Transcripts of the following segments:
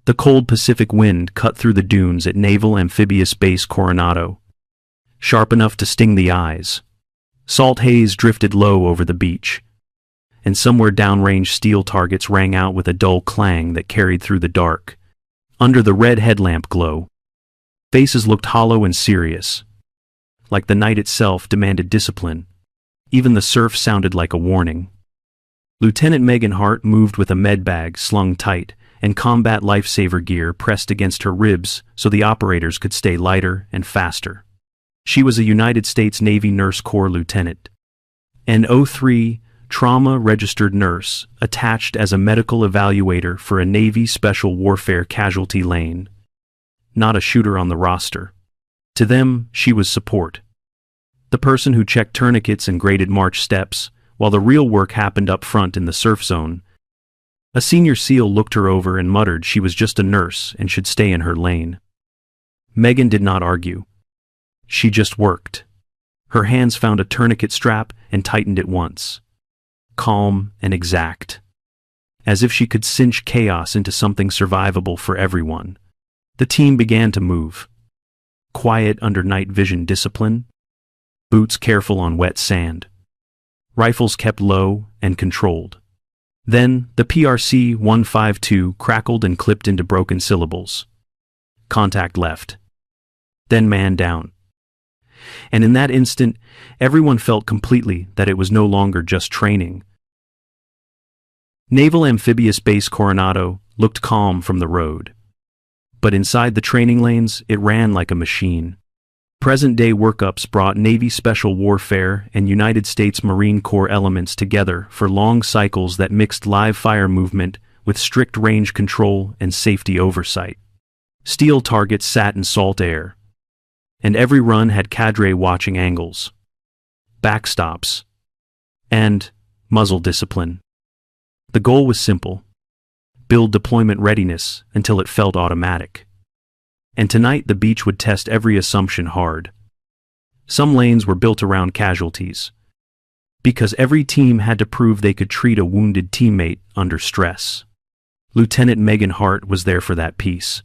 The cold Pacific wind cut through the dunes at Naval Amphibious Base Coronado, sharp enough to sting the eyes. Salt haze drifted low over the beach, and somewhere downrange steel targets rang out with a dull clang that carried through the dark. Under the red headlamp glow, faces looked hollow and serious, like the night itself demanded discipline. Even the surf sounded like a warning. Lieutenant Megan Hart moved with a med bag slung tight and combat lifesaver gear pressed against her ribs so the operators could stay lighter and faster. She was a United States Navy Nurse Corps lieutenant, an 03 trauma-registered nurse attached as a medical evaluator for a Navy Special Warfare casualty lane. Not a shooter on the roster. To them, she was support. The person who checked tourniquets and graded march steps, while the real work happened up front in the surf zone. A senior SEAL looked her over and muttered she was just a nurse and should stay in her lane. Megan did not argue. She just worked. Her hands found a tourniquet strap and tightened it once. Calm and exact. As if she could cinch chaos into something survivable for everyone. The team began to move. Quiet under night vision discipline. Boots careful on wet sand. Rifles kept low and controlled. Then, the PRC-152 crackled and clipped into broken syllables. Contact left. Then man down. And in that instant, everyone felt completely that it was no longer just training. Naval Amphibious Base Coronado looked calm from the road. But inside the training lanes, it ran like a machine. Present-day workups brought Navy Special Warfare and United States Marine Corps elements together for long cycles that mixed live-fire movement with strict range control and safety oversight. Steel targets sat in salt air, and every run had cadre watching angles, backstops, and muzzle discipline. The goal was simple: build deployment readiness until it felt automatic. And tonight the beach would test every assumption hard. Some lanes were built around casualties, because every team had to prove they could treat a wounded teammate under stress. Lieutenant Megan Hart was there for that piece.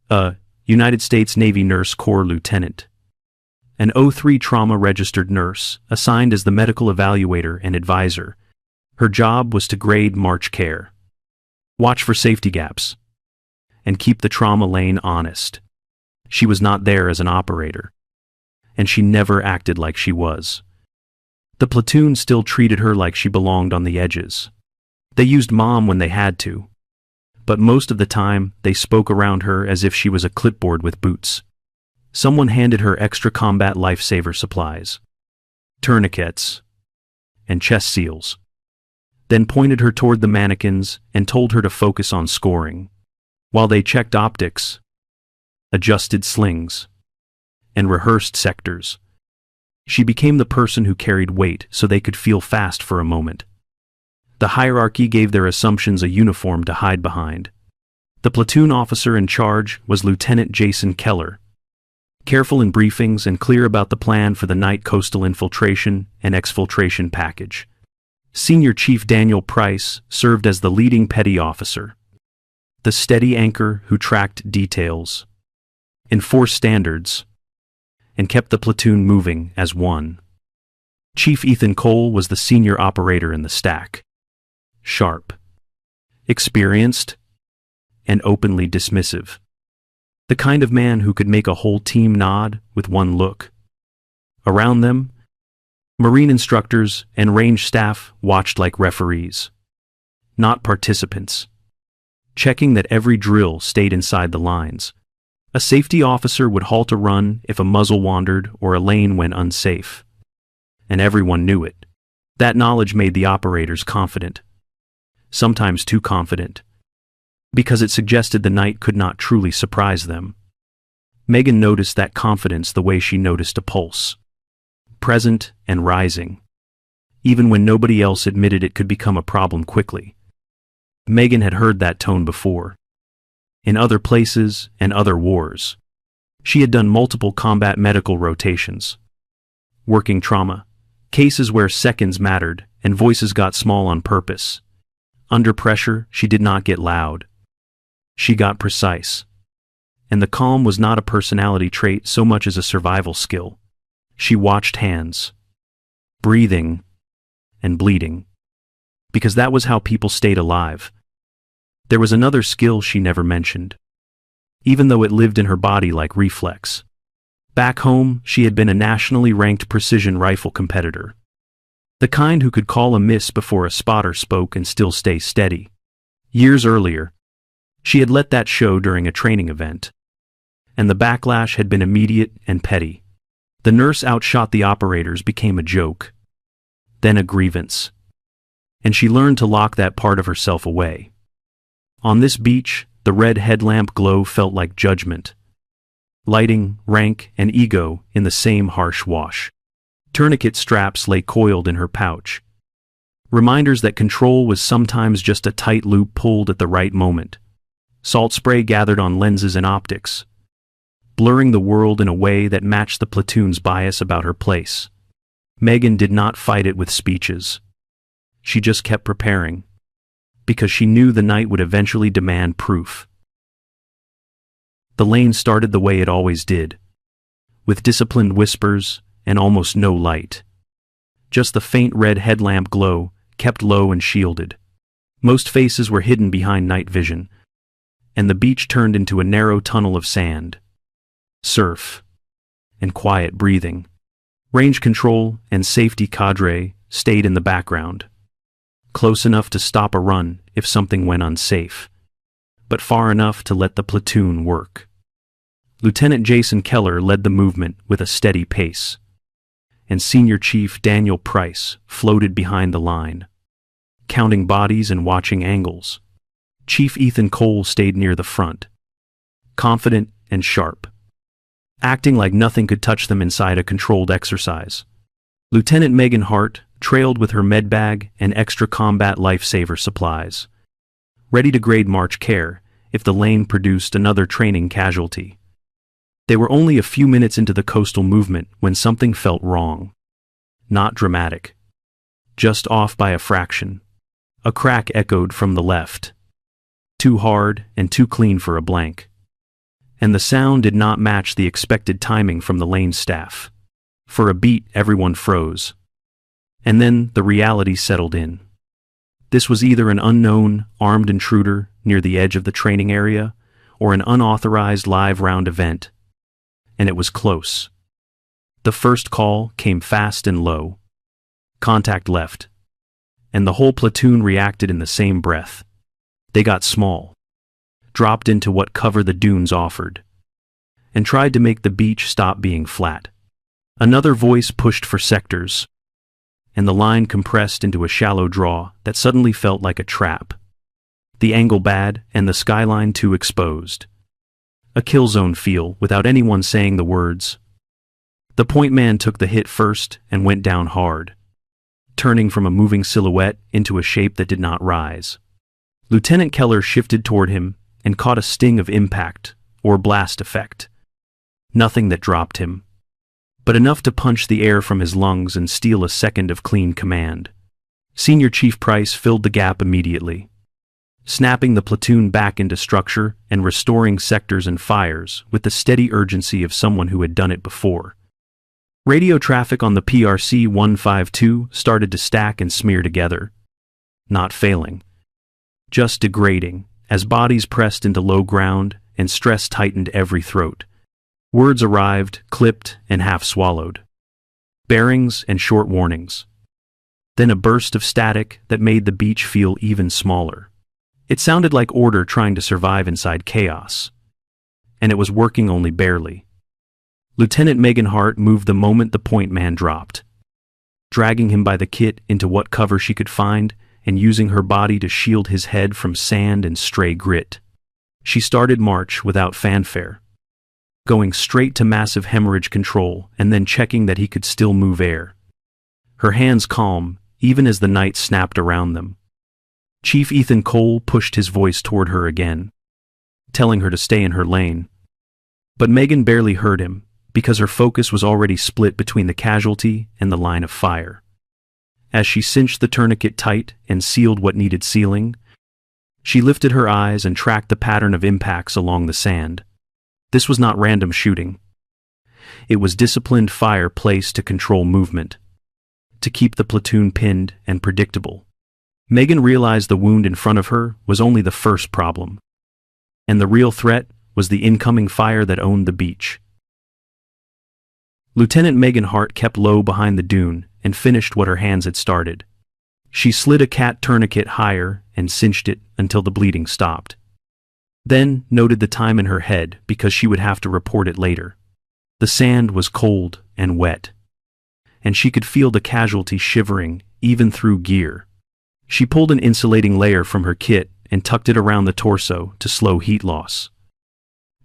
A United States Navy Nurse Corps lieutenant. An 03 trauma-registered nurse, assigned as the medical evaluator and advisor. Her job was to grade march care, watch for safety gaps, and keep the trauma lane honest. She was not there as an operator, and she never acted like she was. The platoon still treated her like she belonged on the edges. They used mom when they had to, but most of the time they spoke around her as if she was a clipboard with boots. Someone handed her extra combat lifesaver supplies, tourniquets, and chest seals, then pointed her toward the mannequins and told her to focus on scoring, while they checked optics, adjusted slings, and rehearsed sectors. She became the person who carried weight so they could feel fast for a moment. The hierarchy gave their assumptions a uniform to hide behind. The platoon officer in charge was Lieutenant Jason Keller, careful in briefings and clear about the plan for the night coastal infiltration and exfiltration package. Senior Chief Daniel Price served as the leading petty officer, the steady anchor who tracked details, enforced standards, and kept the platoon moving as one. Chief Ethan Cole was the senior operator in the stack. Sharp, experienced, and openly dismissive. The kind of man who could make a whole team nod with one look. Around them, Marine instructors and range staff watched like referees, not participants, checking that every drill stayed inside the lines. A safety officer would halt a run if a muzzle wandered or a lane went unsafe. And everyone knew it. That knowledge made the operators confident. Sometimes too confident, because it suggested the night could not truly surprise them. Megan noticed that confidence the way she noticed a pulse. Present and rising, even when nobody else admitted it could become a problem quickly. Megan had heard that tone before. In other places and other wars. She had done multiple combat medical rotations. Working trauma, cases where seconds mattered and voices got small on purpose. Under pressure, she did not get loud. She got precise. And the calm was not a personality trait so much as a survival skill. She watched hands, breathing, and bleeding. Because that was how people stayed alive. There was another skill she never mentioned, even though it lived in her body like reflex. Back home, she had been a nationally ranked precision rifle competitor. The kind who could call a miss before a spotter spoke and still stay steady. Years earlier, she had let that show during a training event. And the backlash had been immediate and petty. The nurse outshot the operators became a joke, then a grievance. And she learned to lock that part of herself away. On this beach, the red headlamp glow felt like judgment. Lighting, rank, and ego in the same harsh wash. Tourniquet straps lay coiled in her pouch. Reminders that control was sometimes just a tight loop pulled at the right moment. Salt spray gathered on lenses and optics, blurring the world in a way that matched the platoon's bias about her place. Megan did not fight it with speeches. She just kept preparing, because she knew the night would eventually demand proof. The lane started the way it always did, with disciplined whispers and almost no light. Just the faint red headlamp glow, kept low and shielded. Most faces were hidden behind night vision, and the beach turned into a narrow tunnel of sand, surf, and quiet breathing. Range control and safety cadre stayed in the background, close enough to stop a run if something went unsafe, but far enough to let the platoon work. Lieutenant Jason Keller led the movement with a steady pace, and Senior Chief Daniel Price floated behind the line, counting bodies and watching angles. Chief Ethan Cole stayed near the front, confident and sharp, acting like nothing could touch them inside a controlled exercise. Lieutenant Megan Hart trailed with her med bag and extra combat lifesaver supplies, ready to grade March care if the lane produced another training casualty. They were only a few minutes into the coastal movement when something felt wrong. Not dramatic, just off by a fraction. A crack echoed from the left, too hard and too clean for a blank. And the sound did not match the expected timing from the lane staff. For a beat, everyone froze. And then the reality settled in. This was either an unknown, armed intruder near the edge of the training area, or an unauthorized live round event. And it was close. The first call came fast and low. Contact left. And the whole platoon reacted in the same breath. They got small, dropped into what cover the dunes offered, and tried to make the beach stop being flat. Another voice pushed for sectors, and the line compressed into a shallow draw that suddenly felt like a trap. The angle bad and the skyline too exposed. A kill zone feel without anyone saying the words. The point man took the hit first and went down hard, turning from a moving silhouette into a shape that did not rise. Lieutenant Keller shifted toward him and caught a sting of impact or blast effect. Nothing that dropped him, but enough to punch the air from his lungs and steal a second of clean command. Senior Chief Price filled the gap immediately, snapping the platoon back into structure and restoring sectors and fires with the steady urgency of someone who had done it before. Radio traffic on the PRC 152 started to stack and smear together, not failing, just degrading, as bodies pressed into low ground and stress tightened every throat. Words arrived, clipped and half swallowed. Bearings and short warnings. Then a burst of static that made the beach feel even smaller. It sounded like order trying to survive inside chaos. And it was working only barely. Lieutenant Megan Hart moved the moment the point man dropped, dragging him by the kit into what cover she could find and using her body to shield his head from sand and stray grit. She started march without fanfare, going straight to massive hemorrhage control and then checking that he could still move air. Her hands calm, even as the night snapped around them. Chief Ethan Cole pushed his voice toward her again, telling her to stay in her lane. But Megan barely heard him, because her focus was already split between the casualty and the line of fire. As she cinched the tourniquet tight and sealed what needed sealing, She lifted her eyes and tracked the pattern of impacts along the sand. This was not random shooting. It was disciplined fire placed to control movement, to keep the platoon pinned and predictable. Megan realized the wound in front of her was only the first problem, and the real threat was the incoming fire that owned the beach. Lieutenant Megan Hart kept low behind the dune and finished what her hands had started. She slid a cat tourniquet higher and cinched it until the bleeding stopped. Then noted the time in her head because she would have to report it later. The sand was cold and wet, and she could feel the casualty shivering even through gear. She pulled an insulating layer from her kit and tucked it around the torso to slow heat loss.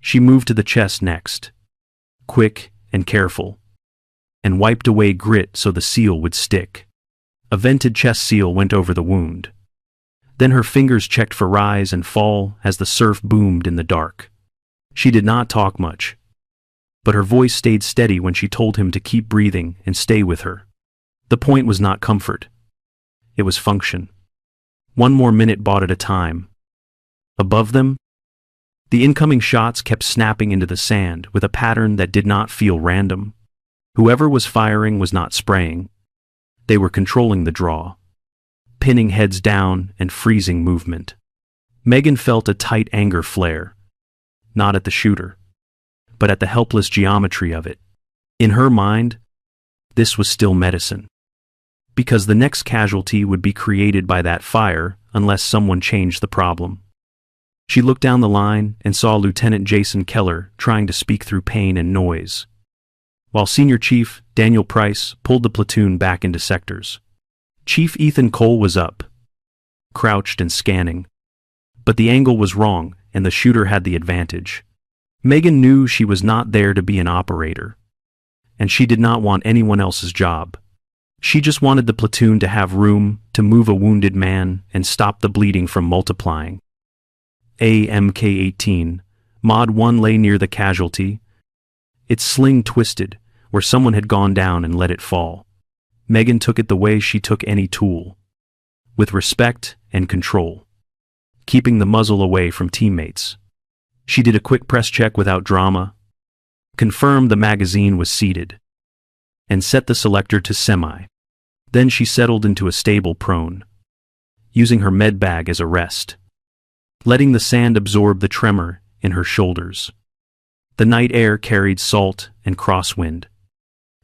She moved to the chest next, quick and careful, and wiped away grit so the seal would stick. A vented chest seal went over the wound. Then her fingers checked for rise and fall as the surf boomed in the dark. She did not talk much, but her voice stayed steady when she told him to keep breathing and stay with her. The point was not comfort. It was function. One more minute bought at a time. Above them, the incoming shots kept snapping into the sand with a pattern that did not feel random. Whoever was firing was not spraying. They were controlling the draw, pinning heads down and freezing movement. Megan felt a tight anger flare, not at the shooter, but at the helpless geometry of it. In her mind, this was still medicine, because the next casualty would be created by that fire unless someone changed the problem. She looked down the line and saw Lieutenant Jason Keller trying to speak through pain and noise, while Senior Chief Daniel Price pulled the platoon back into sectors. Chief Ethan Cole was up, crouched and scanning, but the angle was wrong and the shooter had the advantage. Megan knew she was not there to be an operator, and she did not want anyone else's job. She just wanted the platoon to have room to move a wounded man and stop the bleeding from multiplying. AMK-18, Mod 1 lay near the casualty, its sling twisted where someone had gone down and let it fall. Megan took it the way she took any tool, with respect and control, keeping the muzzle away from teammates. She did a quick press check without drama, confirmed the magazine was seated, and set the selector to semi. Then she settled into a stable prone, using her med bag as a rest, letting the sand absorb the tremor in her shoulders. The night air carried salt and crosswind,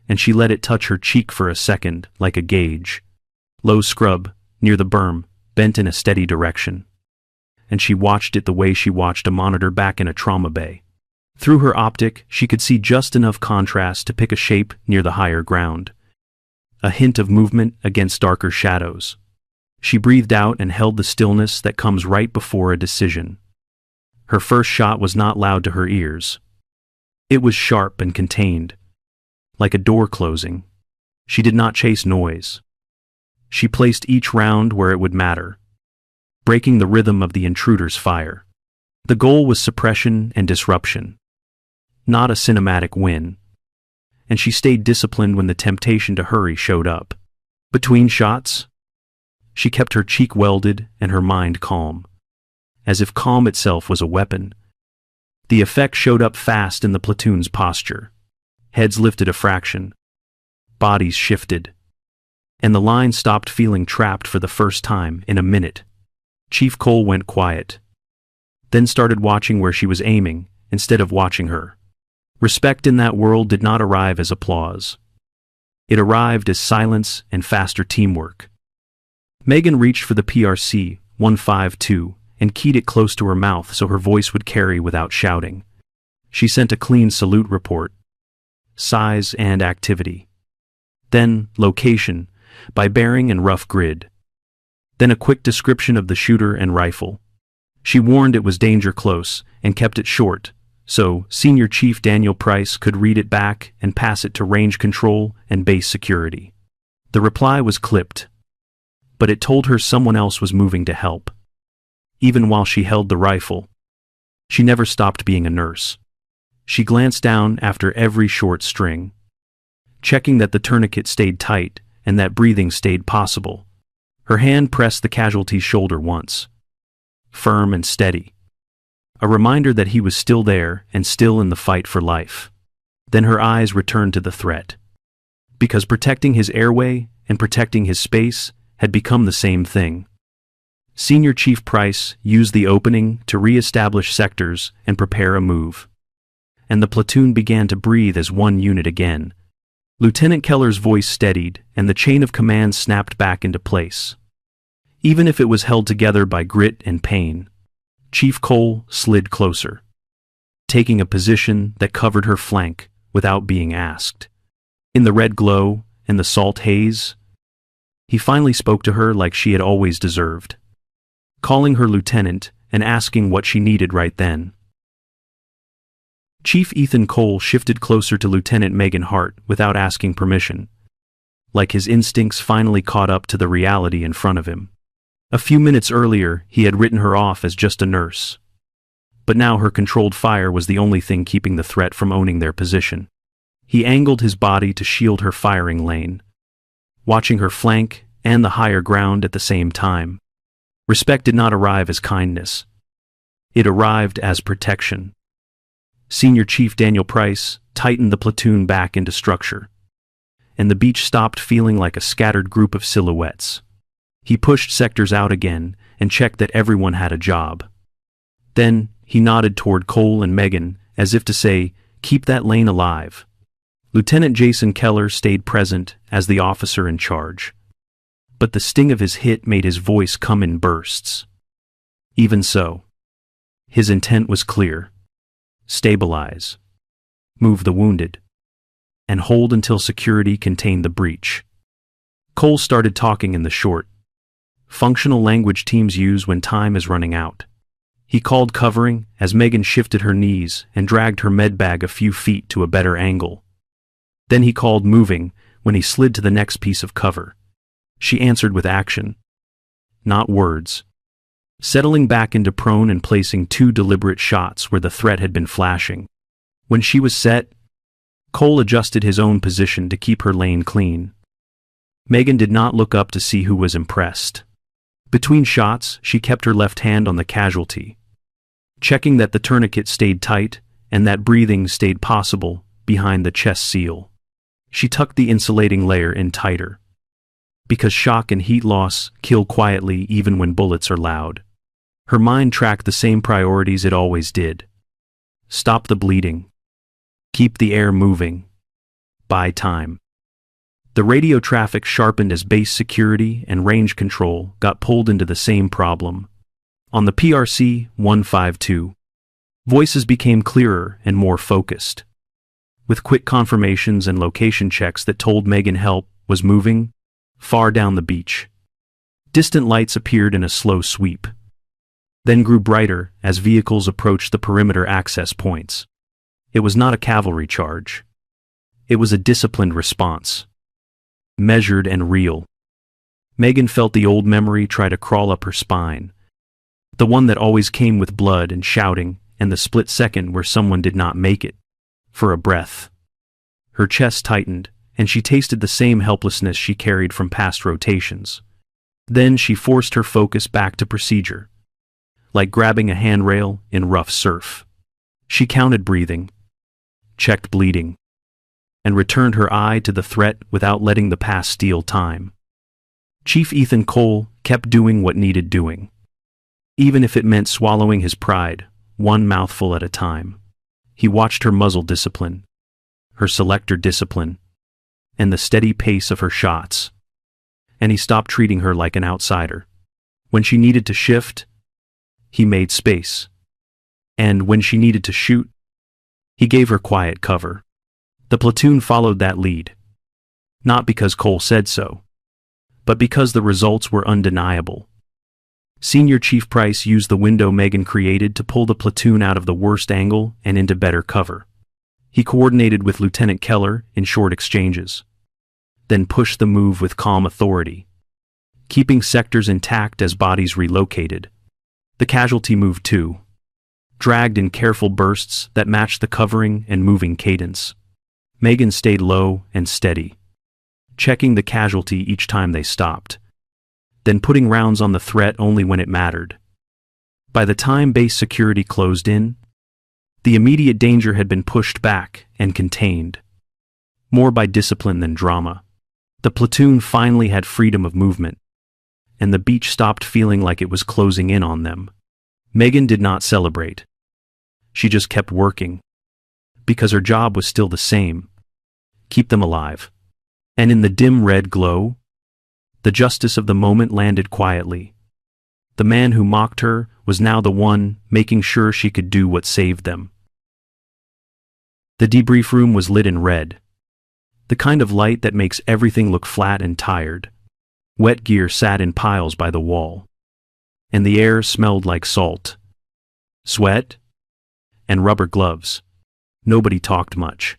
and she let it touch her cheek for a second like a gauge. Low scrub, near the berm, bent in a steady direction, and she watched it the way she watched a monitor back in a trauma bay. Through her optic, she could see just enough contrast to pick a shape near the higher ground, a hint of movement against darker shadows. She breathed out and held the stillness that comes right before a decision. Her first shot was not loud to her ears. It was sharp and contained, like a door closing. She did not chase noise. She placed each round where it would matter, breaking the rhythm of the intruder's fire. The goal was suppression and disruption, not a cinematic win, and she stayed disciplined when the temptation to hurry showed up. Between shots, she kept her cheek welded and her mind calm, as if calm itself was a weapon. The effect showed up fast in the platoon's posture. Heads lifted a fraction, bodies shifted, and the line stopped feeling trapped for the first time in a minute. Chief Cole went quiet, then started watching where she was aiming instead of watching her. Respect in that world did not arrive as applause. It arrived as silence and faster teamwork. Megan reached for the PRC 152 and keyed it close to her mouth so her voice would carry without shouting. She sent a clean salute report, size and activity. Then location, by bearing and rough grid. Then a quick description of the shooter and rifle. She warned it was danger close and kept it short, so Senior Chief Daniel Price could read it back and pass it to range control and base security. The reply was clipped, but it told her someone else was moving to help. Even while she held the rifle, she never stopped being a nurse. She glanced down after every short string, checking that the tourniquet stayed tight and that breathing stayed possible. Her hand pressed the casualty's shoulder once, firm and steady. A reminder that he was still there and still in the fight for life. Then her eyes returned to the threat. Because protecting his airway and protecting his space had become the same thing. Senior Chief Price used the opening to re-establish sectors and prepare a move. And the platoon began to breathe as one unit again. Lieutenant Keller's voice steadied, and the chain of command snapped back into place. Even if it was held together by grit and pain, Chief Cole slid closer, taking a position that covered her flank without being asked. In the red glow and the salt haze, he finally spoke to her like she had always deserved, calling her lieutenant and asking what she needed right then. Chief Ethan Cole shifted closer to Lieutenant Megan Hart without asking permission, like his instincts finally caught up to the reality in front of him. A few minutes earlier, he had written her off as just a nurse. But now her controlled fire was the only thing keeping the threat from owning their position. He angled his body to shield her firing lane, watching her flank and the higher ground at the same time. Respect did not arrive as kindness. It arrived as protection. Senior Chief Daniel Price tightened the platoon back into structure, and the beach stopped feeling like a scattered group of silhouettes. He pushed sectors out again and checked that everyone had a job. Then he nodded toward Cole and Megan as if to say, "Keep that lane alive." Lieutenant Jason Keller stayed present as the officer in charge. But the sting of his hit made his voice come in bursts. Even so, his intent was clear. Stabilize. Move the wounded. And hold until security contained the breach. Cole started talking in the short, functional language teams use when time is running out. He called covering as Megan shifted her knees and dragged her med bag a few feet to a better angle. Then he called moving when he slid to the next piece of cover. She answered with action, not words. Settling back into prone and placing 2 deliberate shots where the threat had been flashing. When she was set, Cole adjusted his own position to keep her lane clean. Megan did not look up to see who was impressed. Between shots, she kept her left hand on the casualty, checking that the tourniquet stayed tight and that breathing stayed possible behind the chest seal. She tucked the insulating layer in tighter, because shock and heat loss kill quietly even when bullets are loud. Her mind tracked the same priorities it always did. Stop the bleeding. Keep the air moving. Buy time. The radio traffic sharpened as base security and range control got pulled into the same problem. On the PRC 152, voices became clearer and more focused, with quick confirmations and location checks that told Megan help was moving far down the beach. Distant lights appeared in a slow sweep, then grew brighter as vehicles approached the perimeter access points. It was not a cavalry charge. It was a disciplined response, measured and real. Megan felt the old memory try to crawl up her spine, the one that always came with blood and shouting and the split second where someone did not make it, for a breath. Her chest tightened, and she tasted the same helplessness she carried from past rotations. Then she forced her focus back to procedure, like grabbing a handrail in rough surf. She counted breathing, checked bleeding, and returned her eye to the threat without letting the past steal time. Chief Ethan Cole kept doing what needed doing, even if it meant swallowing his pride, one mouthful at a time. He watched her muzzle discipline, her selector discipline, and the steady pace of her shots. And he stopped treating her like an outsider. When she needed to shift, he made space. And when she needed to shoot, he gave her quiet cover. The platoon followed that lead. Not because Cole said so, but because the results were undeniable. Senior Chief Price used the window Megan created to pull the platoon out of the worst angle and into better cover. He coordinated with Lieutenant Keller in short exchanges, then pushed the move with calm authority, keeping sectors intact as bodies relocated. The casualty moved too, dragged in careful bursts that matched the covering and moving cadence. Megan stayed low and steady, checking the casualty each time they stopped, then putting rounds on the threat only when it mattered. By the time base security closed in, the immediate danger had been pushed back and contained, more by discipline than drama. The platoon finally had freedom of movement, and the beach stopped feeling like it was closing in on them. Megan did not celebrate. She just kept working, because her job was still the same: keep them alive. And in the dim red glow, the justice of the moment landed quietly. The man who mocked her was now the one making sure she could do what saved them. The debrief room was lit in red, the kind of light that makes everything look flat and tired. Wet gear sat in piles by the wall, and the air smelled like salt, sweat, and rubber gloves. Nobody talked much,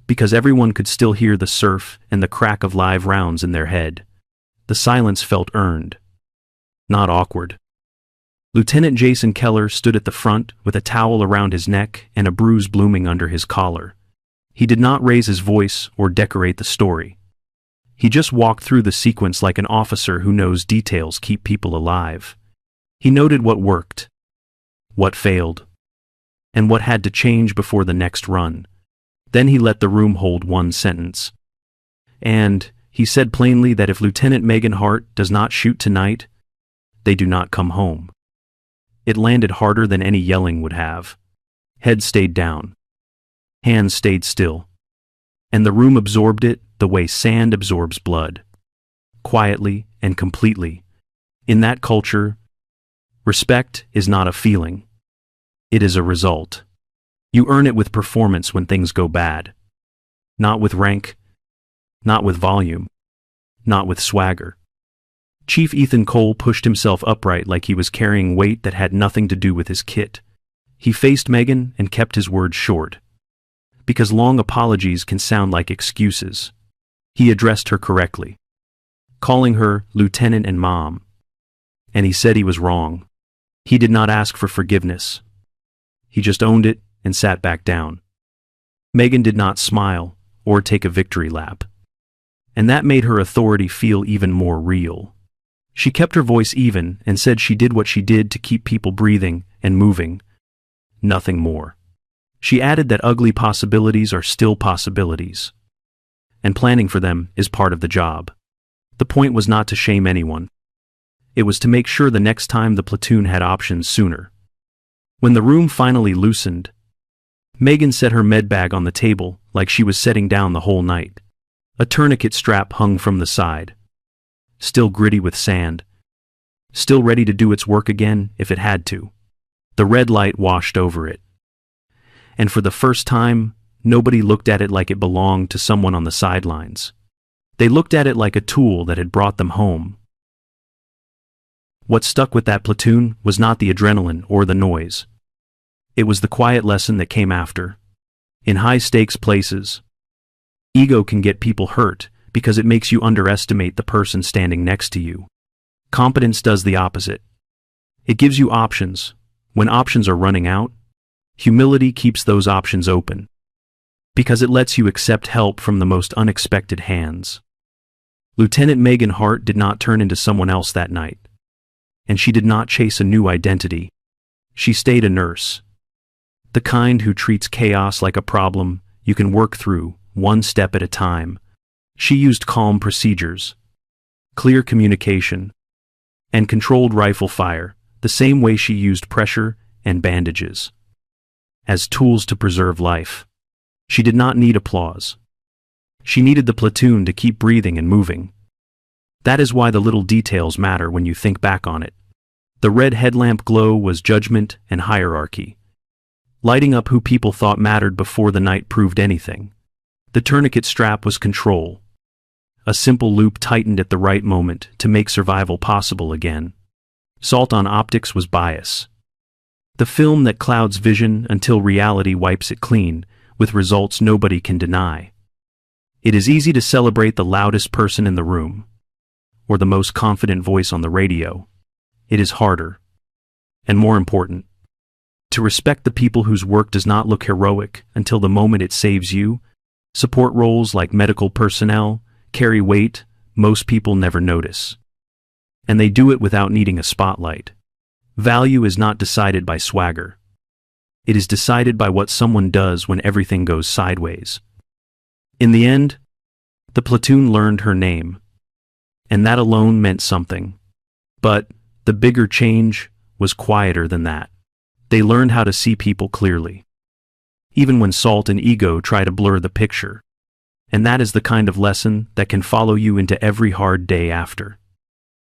because everyone could still hear the surf and the crack of live rounds in their head. The silence felt earned, not awkward. Lieutenant Jason Keller stood at the front with a towel around his neck and a bruise blooming under his collar. He did not raise his voice or decorate the story. He just walked through the sequence like an officer who knows details keep people alive. He noted what worked, what failed, and what had to change before the next run. Then he let the room hold one sentence. And he said plainly that if Lieutenant Megan Hart does not shoot tonight, they do not come home. It landed harder than any yelling would have. Head stayed down. Hands stayed still. And the room absorbed it the way sand absorbs blood. Quietly and completely. In that culture, respect is not a feeling. It is a result. You earn it with performance when things go bad. Not with rank, not with volume, not with swagger. Chief Ethan Cole pushed himself upright like he was carrying weight that had nothing to do with his kit. He faced Megan and kept his words short, because long apologies can sound like excuses. He addressed her correctly, calling her Lieutenant and Mom. And he said he was wrong. He did not ask for forgiveness. He just owned it and sat back down. Megan did not smile or take a victory lap, and that made her authority feel even more real. She kept her voice even and said she did what she did to keep people breathing and moving. Nothing more. She added that ugly possibilities are still possibilities, and planning for them is part of the job. The point was not to shame anyone. It was to make sure the next time the platoon had options sooner. When the room finally loosened, Megan set her med bag on the table like she was setting down the whole night. A tourniquet strap hung from the side, still gritty with sand, still ready to do its work again if it had to. The red light washed over it, and for the first time, nobody looked at it like it belonged to someone on the sidelines. They looked at it like a tool that had brought them home. What stuck with that platoon was not the adrenaline or the noise. It was the quiet lesson that came after. In high-stakes places, ego can get people hurt because it makes you underestimate the person standing next to you. Competence does the opposite. It gives you options. When options are running out, humility keeps those options open, because it lets you accept help from the most unexpected hands. Lieutenant Megan Hart did not turn into someone else that night, and she did not chase a new identity. She stayed a nurse, the kind who treats chaos like a problem you can work through one step at a time. She used calm procedures, clear communication, and controlled rifle fire the same way she used pressure and bandages, as tools to preserve life. She did not need applause. She needed the platoon to keep breathing and moving. That is why the little details matter when you think back on it. The red headlamp glow was judgment and hierarchy, lighting up who people thought mattered before the night proved anything. The tourniquet strap was control. A simple loop tightened at the right moment to make survival possible again. Salt on optics was bias. The film that clouds vision until reality wipes it clean, with results nobody can deny. It is easy to celebrate the loudest person in the room, or the most confident voice on the radio. It is harder, and more important, to respect the people whose work does not look heroic until the moment it saves you. Support roles like medical personnel carry weight most people never notice, and they do it without needing a spotlight. Value is not decided by swagger. It is decided by what someone does when everything goes sideways. In the end, the platoon learned her name, and that alone meant something. But the bigger change was quieter than that. They learned how to see people clearly, even when salt and ego try to blur the picture. And that is the kind of lesson that can follow you into every hard day after.